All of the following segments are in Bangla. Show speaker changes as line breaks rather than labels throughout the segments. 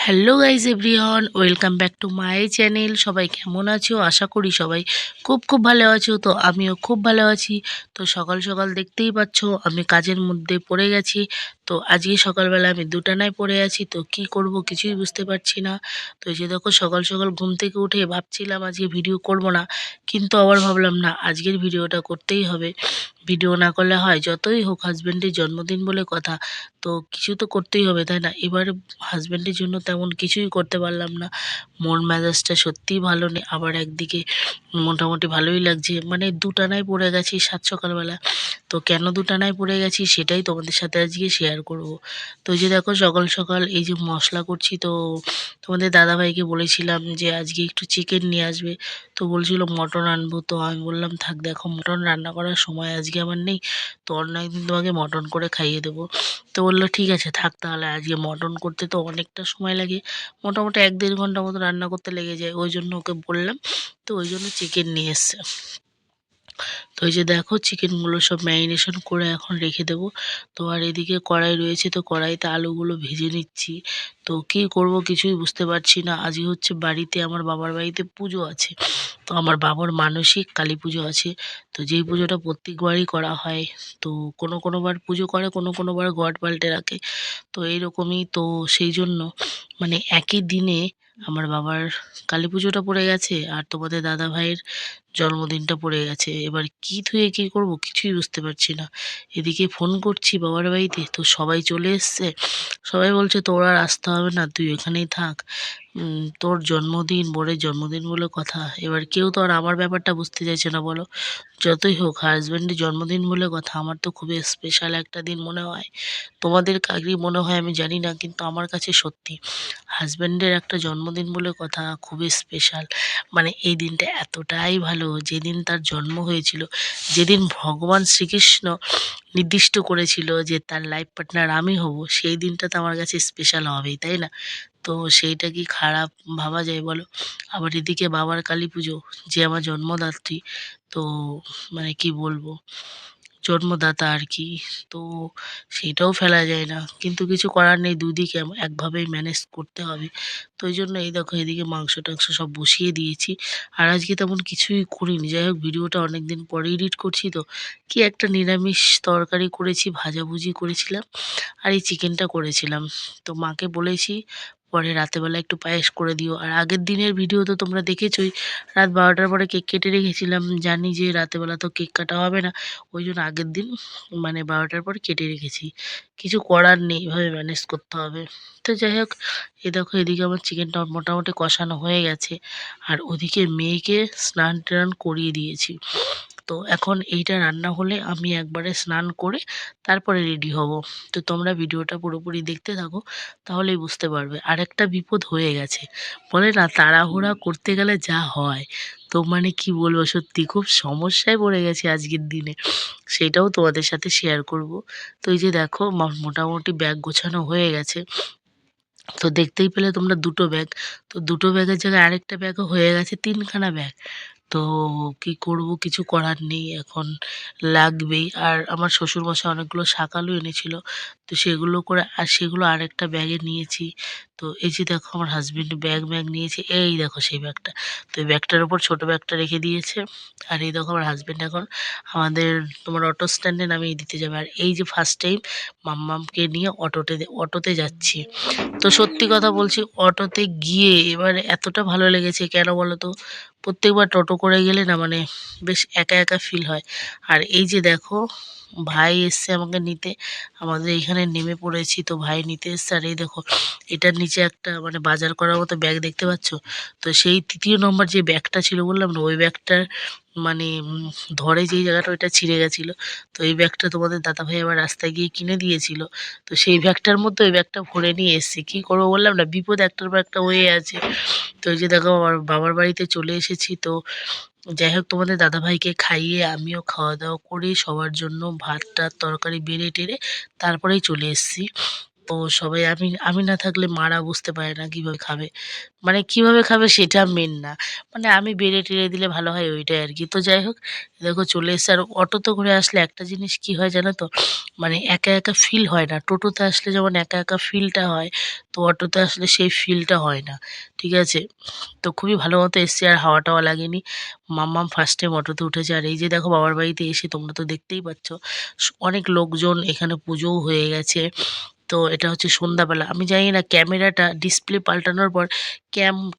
Hello guys everyone, welcome back to my channel. সবাই কেমন আছো? আশা করি সবাই খুব খুব ভালো আছো। তো আমিও খুব ভালো আছি। তো সকাল সকাল দেখতেই পাচ্ছ আমি কাজের মধ্যে পড়ে গেছি। তো আজকে সকালবেলা আমি দুটানায় পড়ে আছি, তো কি করব কিছুই বুঝতে পারছি না। তো এই যে দেখো সকাল সকাল ঘুম থেকে উঠে ভাবছিলাম আজকে ভিডিও করব না, কিন্তু আবার ভাবলাম না, আজকের ভিডিওটা করতেই হবে। ভিডিও না করলে হয়? যতই হোক হাজব্যান্ডের জন্মদিন বলে কথা, তো কিছু তো করতেই হবে, তাই না? এবার হাজব্যান্ডের জন্য তেমন কিছুই করতে পারলাম না। মন মেজাজটা সত্যিই ভালো নেই, আবার একদিকে মোটামুটি ভালোই লাগছে। মানে দুটানায় পড়ে গেছি সাত সকালবেলা। তো কেন দুটানায় পড়ে গেছি সেটাই তোমাদের সাথে আজকে শেয়ার করব। তো এই যে দেখো সকাল সকাল এই যে মশলা করছি, তো তোমাদের দাদাভাইকে বলেছিলাম যে আজকে একটু চিকেন নিয়ে আসবে। তো বলছিল মটন আনবো, তো আমি বললাম থাক, দেখো মটন রান্না করার সময় আজকে আমার নেই, তো অন্য একদিন তোমাকে মটন করে খাইয়ে দেবো। তো বললো ঠিক আছে থাক তাহলে, আজকে মটন করতে তো অনেকটা সময় লাগে, মোটামুটি 1-1.5 ঘন্টা মতো রান্না করতে লেগে যায়, ওই জন্য ওকে বললাম। তো ওই জন্য চিকেন নিয়ে এসছে। তো এই যে দেখো চিকেনগুলো সব ম্যারিনেশন করে এখন রেখে দেবো। তো আর এদিকে কড়াই রয়েছে, তো কড়াইতে আলুগুলো ভেজে নিচ্ছি। তো কি করব কিছুই বুঝতে পারছি না। আজকে হচ্ছে বাড়িতে, আমার বাবার বাড়িতে পুজো আছে। তো আমার বাবার মানসিক কালী পুজো আছে। তো যেই পুজোটা প্রত্যেকবারই করা হয়। তো কোনো কোনো বার পুজো করে, কোনো কোনো বার ঘট পাল্টে রাখে। তো এইরকমই, তো সেই জন্য মানে একই দিনে আমার বাবার কালী পুজোটা পড়ে গেছে আর তোমাদের দাদা ভাইয়ের জন্মদিনটা পড়ে গেছে। এবার কি থুয়ে কি করব কিছুই বুঝতে পারছি না। এদিকে ফোন করছি বাবার বাড়িতে, তো সবাই চলে এসছে। সবাই বলছে তোর আর আসতে হবে না, তুই এখানেই থাক। তোর জন্মদিন, বোনের জন্মদিন বলে কথা। এবার কেউ তো আর আমার ব্যাপারটা বুঝতে চাইছে না, বলো? যতই হোক হাজব্যান্ডের জন্মদিন বলে কথা, আমার তো খুবই স্পেশাল একটা দিন মনে হয়। তোমাদের কারি মনে হয় আমি জানি না, কিন্তু আমার কাছে সত্যি হাজব্যান্ডের একটা জন্মদিন বলে কথা খুবই স্পেশাল। মানে এই দিনটা এতটাই ভালো, যেদিন তার জন্ম হয়েছিল, যেদিন ভগবান শ্রীকৃষ্ণ নির্দিষ্ট করেছিল যে তার লাইফ পার্টনার আমি হব, সেই দিনটা তো আমার কাছে স্পেশাল হবেই, তাই না? তো সেইটা কি খারাপ ভাবা যায় বলো? আবার এদিকে বাবার কালী পুজো, যে আমার জন্মদাত্রী। তো মানে কি বলবো, জন্মদাতা আর কি। তো সেটাও ফেলা যায় না, কিন্তু কিছু করার নেই, দুদিকে একভাবেই ম্যানেজ করতে হবে। তো এই জন্য এই দেখো এদিকে মাংস টাংস সব বসিয়ে দিয়েছি। আর আজকে তেমন কিছুই করিনি, যাই হোক ভিডিওটা অনেক দিন পরে এডিট করছি। তো কি একটা নিরামিষ তরকারি করেছি, ভাজাভুজি করেছিলাম, আর এই চিকেনটা করেছিলাম। তো মাকে বলেছি পরে রাতেবেলা একটু পায়েস করে দিও। আর আগের দিনের ভিডিও তো তোমরা দেখেছোই, রাত 12টার পরে কেক কেটে রেখেছিলাম, জানি যে রাতেবেলা তো কেক কাটা হবে না, ওই জন্য আগের দিন মানে 12টার পর কেটে রেখেছি। কিছু করার নেই, এভাবে ম্যানেজ করতে হবে। তো যাই হোক, এ দেখো এদিকে আমার চিকেনটা মোটামুটি কষানো হয়ে গেছে, আর ওদিকে মেয়েকে স্নান টান করিয়ে দিয়েছি। তো এখন এইটা রান্না হলে আমি একবারে স্নান করে তারপরে রেডি হব। তো তোমরা ভিডিওটা পুরোপুরি দেখতে থাকো, তাহলেই বুঝতে পারবে। আর একটা বিপদ হয়ে গেছে, বলে না তাড়াহুড়া করতে গেলে যা হয়। তো মানে কি বলবো, সত্যি খুব সমস্যায় পড়ে গেছি আজকের দিনে, সেটাও তোমাদের সাথে শেয়ার করব। তো এই যে দেখো মোটামুটি ব্যাগ গোছানো হয়ে গেছে। তো দেখতেই পেলে তোমরা দুটো ব্যাগ, তো দুটো ব্যাগের জায়গায় আরেকটা ব্যাগও হয়ে গেছে, তিনখানা ব্যাগ। তো কি করব, কিছু করার নেই, এখন লাগবেই। আর আমার শ্বশুরমশাই অনেকগুলো শাক আলু এনেছিল, তো সেগুলো করে আর সেগুলো আরেকটা ব্যাগে নিয়েছি। তো এই যে দেখো আমার হাজবেন্ড ব্যাগ নিয়েছে, এই দেখো সেই ব্যাগটা। তো এই ব্যাগটার উপর ছোট ব্যাগটা রেখে দিয়েছে। আর এই দেখো আমার হাজবেন্ড এখন আমাদের তোমার অটো স্ট্যান্ডে নামিয়ে দিতে যাবে। আর এই যে ফার্স্ট টাইম মাম্মামকে নিয়ে অটোতে যাচ্ছি। তো সত্যি কথা বলছি, অটোতে গিয়ে এবার এতটা ভালো লেগেছে, কেন বলো তো? প্রত্যেকবার টোটো করে গেলে না মানে বেশ একা একা ফিল হয়। আর এই যে দেখো ভাই এসছে আমাকে নিতে, আমাদের এখানে নেমে পড়েছি, তো ভাই নিতে এসছে। আর এই দেখো এটার নিচে একটা মানে বাজার করার মতো ব্যাগ দেখতে পাচ্ছ? তো সেই 3য় নম্বর যে ব্যাগটা ছিল বললাম না, ওই ব্যাগটার মানে ধরে যেই জায়গাটা ওইটা ছিঁড়ে গেছিলো। তো এই ব্যাগটা তোমাদের দাদাভাই আবার রাস্তায় গিয়ে কিনে দিয়েছিল। তো সেই ব্যাগটার মধ্যে ওই ব্যাগটা ভরে নিয়ে এসেছি। কি করবো বললাম না, বিপদ একটার পর একটা হয়ে আছে। তো এই যে দেখো আমার বাবার বাড়িতে চলে এসেছি। তো যাই হোক তোমাদের দাদাভাইকে খাইয়ে আমিও খাওয়া দাওয়া করে সবার জন্য ভাত টাত তরকারি বেড়ে টেড়ে তারপরেই চলে এসেছি। তো সবাই আমি আমি না থাকলে মারা বুঝতে পারে না কিভাবে খাবে। মানে কিভাবে খাবে সেটা মেন না। মানে আমি বেড়ে-টেড়ে দিলে ভালো হয় ওইটাই আরকি। তো যাই হোক, দেখো চলে এসেছে। আর অটোতে করে আসলে একটা জিনিস কি হয় জানো তো? মানে একা, একা ফিল হয় না। টোটোতে আসলে যেমন একা, একা ফিলটা হয়, তো অটোতে আসলে সেই ফিলটা হয় না। ঠিক আছে? তো খুবই ভালো মতো এসছি আর হাওয়া-টাওয়া লাগেনি। মাম্মাম ফার্স্ট টাইম অটোতে উঠেছে। আর এই যে দেখো বাবার বাড়িতে এসে তোমরা তো দেখতেই পাচ্ছ অনেক লোকজন, এখানে পুজোও হয়ে গেছে। তো এটা হচ্ছে সন্ধ্যাবেলা। আমি জানি না ক্যামেরাটা ডিসপ্লে পাল্টানোর পর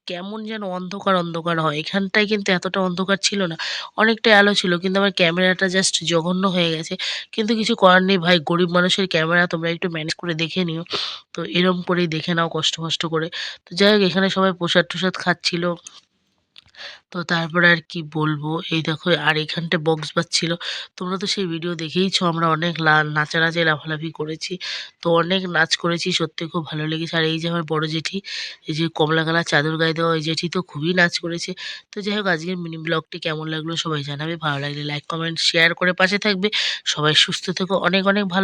কেমন যেন অন্ধকার, অন্ধকার হয়। এখানটায় কিন্তু এতটা অন্ধকার ছিল না। অনেকটাই আলো ছিল। কিন্তু আমার ক্যামেরাটা জাস্ট জঘন্য হয়ে গেছে। কিন্তু কিছু করার নেই ভাই, গরিব মানুষের ক্যামেরা তোমরা একটু ম্যানেজ করে দেখে নিও। তো এরম করেই দেখে নাও কষ্ট করে। তো যাই হোক, এখানে সবাই প্রসাদ-টসাদ খাচ্ছিল। তো তারপরে আর কি বলবো, এই দেখো আর এখানটায় বক্স বাজছিল। তোমরা তো সেই ভিডিও দেখেইছো, আমরা অনেক নাচানাচি লাফালাফি করেছি। তো অনেক নাচ করেছি, সত্যি খুব ভালো লেগেছে। আর এই যে আমার বড় জেঠি, এই যে কমলা কালার চাদর গায়ে দেওয়া, এই জেঠি তো খুবই নাচ করেছে। তো যাই হোক, আজকের মিনি ব্লগটি কেমন লাগলো সবাই জানাবে। ভালো লাগলে লাইক, কমেন্ট, শেয়ার করে পাশে থাকবে। সবাই সুস্থ থেকো। অনেক, অনেক ভালো